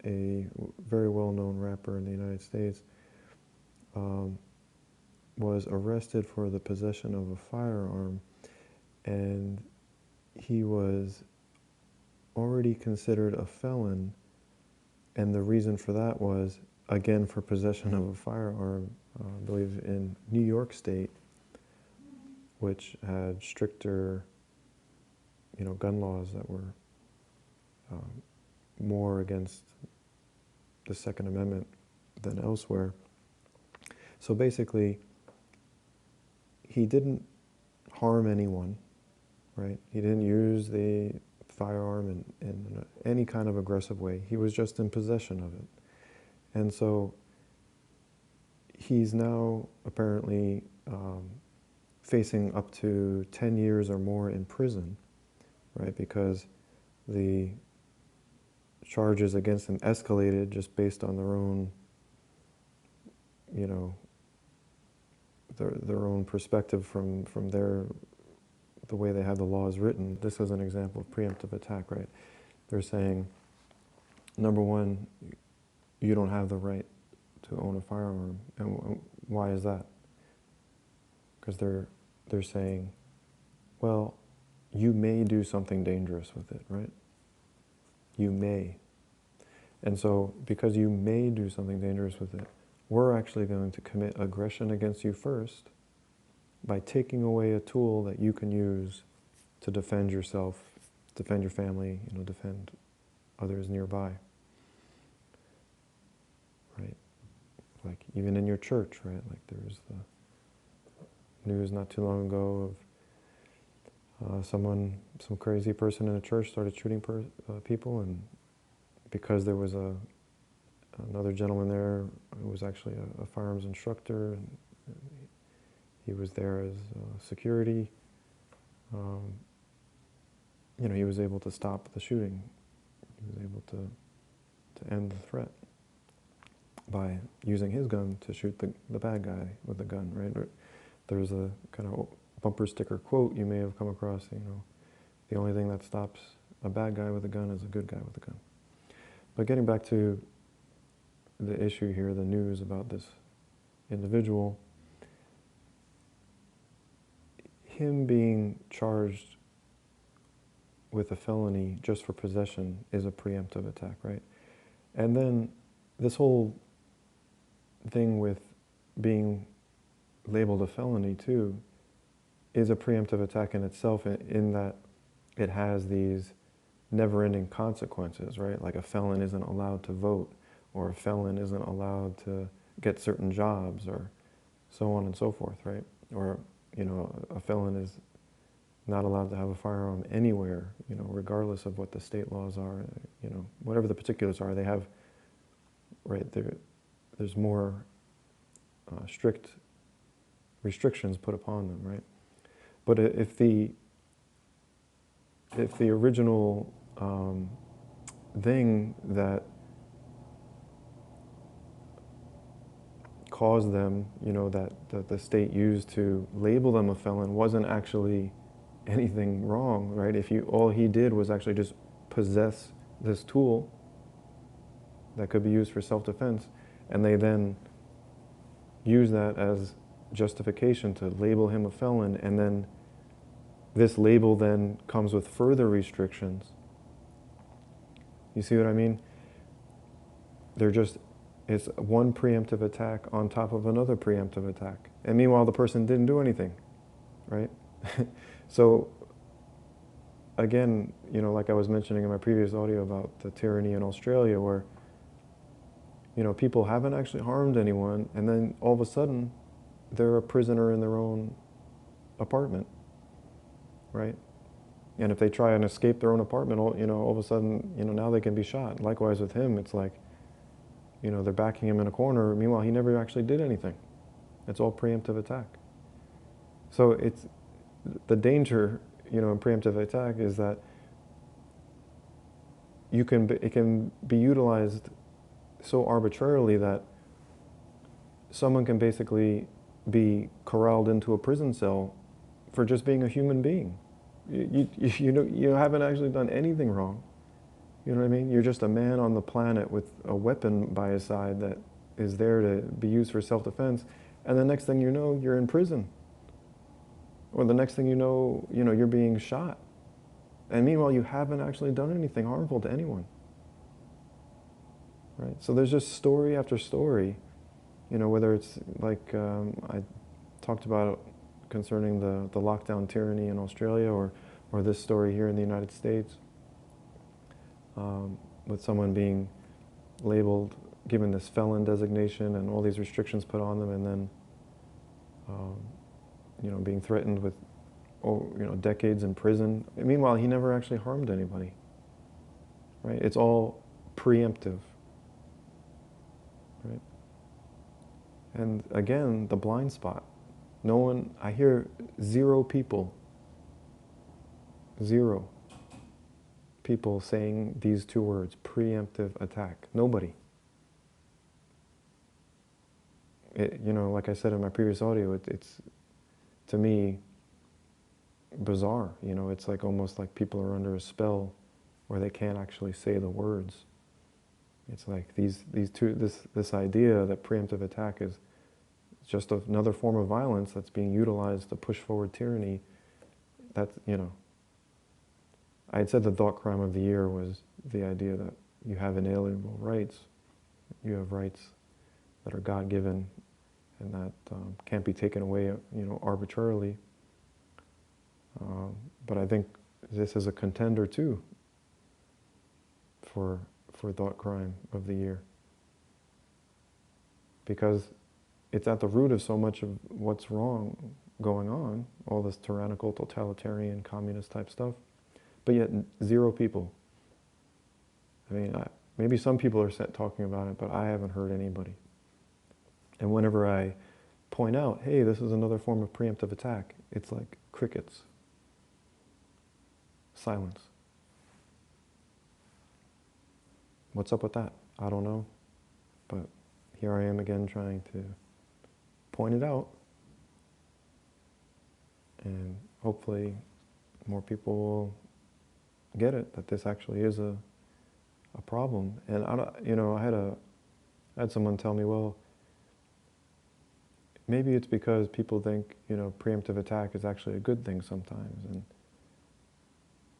a very well-known rapper in the United States, was arrested for the possession of a firearm, and he was already considered a felon, and the reason for that was, again, for possession of a firearm, I believe in New York State, which had stricter, gun laws that were more against the Second Amendment than elsewhere. So basically, he didn't harm anyone, right? He didn't use the firearm in any kind of aggressive way. He was just in possession of it. And so he's now apparently facing up to 10 years or more in prison, right? Because the charges against him escalated just based on their own, their own perspective from the way they have the laws written. This is an example of preemptive attack, right? They're saying, number one, you don't have the right to own a firearm. And why is that? Because they're saying, well, you may do something dangerous with it, right? You may. And so, because you may do something dangerous with it, we're actually going to commit aggression against you first by taking away a tool that you can use to defend yourself, defend your family, defend others nearby. Right? Like even in your church, right? Like there was the news not too long ago of some crazy person in a church started shooting people, and because there was another gentleman there who was actually a firearms instructor, and he was there as security, he was able to stop the shooting. He was able to end the threat by using his gun to shoot the bad guy with the gun, right? There's a kind of bumper sticker quote you may have come across, the only thing that stops a bad guy with a gun is a good guy with a gun. But getting back to the issue here, the news about this individual, him being charged with a felony just for possession is a preemptive attack, right? And then this whole thing with being labeled a felony too is a preemptive attack in itself, in that it has these never-ending consequences, right? Like a felon isn't allowed to vote, or a felon isn't allowed to get certain jobs, or so on and so forth, right? Or, a felon is not allowed to have a firearm anywhere, regardless of what the state laws are, whatever the particulars are, they have, right, there's more strict restrictions put upon them, right? But if the original thing that caused them, that the state used to label them a felon wasn't actually anything wrong, right? All he did was actually just possess this tool that could be used for self-defense, and they then use that as justification to label him a felon, and then this label then comes with further restrictions. You see what I mean? It's one preemptive attack on top of another preemptive attack. And meanwhile, the person didn't do anything, right? So, again, like I was mentioning in my previous audio about the tyranny in Australia, where, people haven't actually harmed anyone, and then all of a sudden, they're a prisoner in their own apartment, right? And if they try and escape their own apartment, all of a sudden, now they can be shot. Likewise with him, it's like, they're backing him in a corner. Meanwhile, he never actually did anything. It's all preemptive attack. So it's the danger, in preemptive attack is that it can be utilized so arbitrarily that someone can basically be corralled into a prison cell for just being a human being. You haven't actually done anything wrong. You know what I mean? You're just a man on the planet with a weapon by his side that is there to be used for self-defense, and the next thing you know, you're in prison. Or the next thing you know, you're being shot. And meanwhile, you haven't actually done anything harmful to anyone. Right? So there's just story after story, whether it's like I talked about concerning the lockdown tyranny in Australia, or this story here in the United States, with someone being labeled, given this felon designation and all these restrictions put on them, and then being threatened with decades in prison. Meanwhile, he never actually harmed anybody. Right? It's all preemptive. Right? And again, the blind spot. No one, I hear zero people saying these two words, preemptive attack. Nobody. Like I said in my previous audio, it's to me bizarre. It's like almost like people are under a spell where they can't actually say the words. It's like this idea that preemptive attack is just another form of violence that's being utilized to push forward tyranny. That's, I had said the thought crime of the year was the idea that you have inalienable rights. You have rights that are God-given and that can't be taken away, arbitrarily. But I think this is a contender too for thought crime of the year, because it's at the root of so much of what's wrong going on, all this tyrannical, totalitarian, communist type stuff, but yet zero people. I mean, maybe some people are talking about it, but I haven't heard anybody. And whenever I point out, hey, this is another form of preemptive attack, it's like crickets. Silence. What's up with that? I don't know. But here I am again trying to point it out. And hopefully more people will get it, that this actually is a problem. And I had someone tell me, well, maybe it's because people think, preemptive attack is actually a good thing sometimes.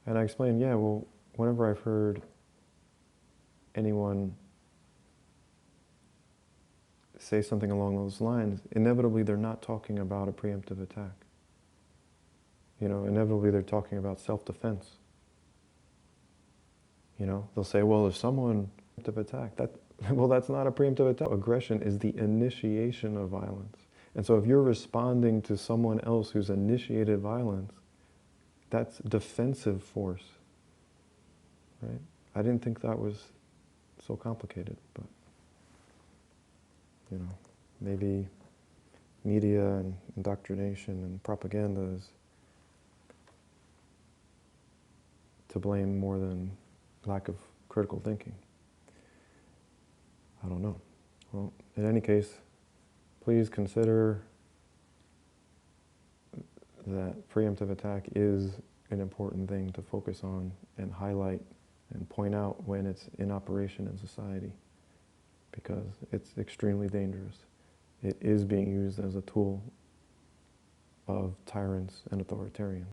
And I explained, yeah, well, whenever I've heard anyone say something along those lines, inevitably they're not talking about a preemptive attack. Inevitably they're talking about self-defense. They'll say, well, if someone preemptive attack, well, that's not a preemptive attack. Aggression is the initiation of violence. And so if you're responding to someone else who's initiated violence, that's defensive force, right? I didn't think that was so complicated, but, maybe media and indoctrination and propaganda is to blame more than lack of critical thinking. I don't know. Well, in any case, please consider that preemptive attack is an important thing to focus on and highlight and point out when it's in operation in society, because it's extremely dangerous. It is being used as a tool of tyrants and authoritarians.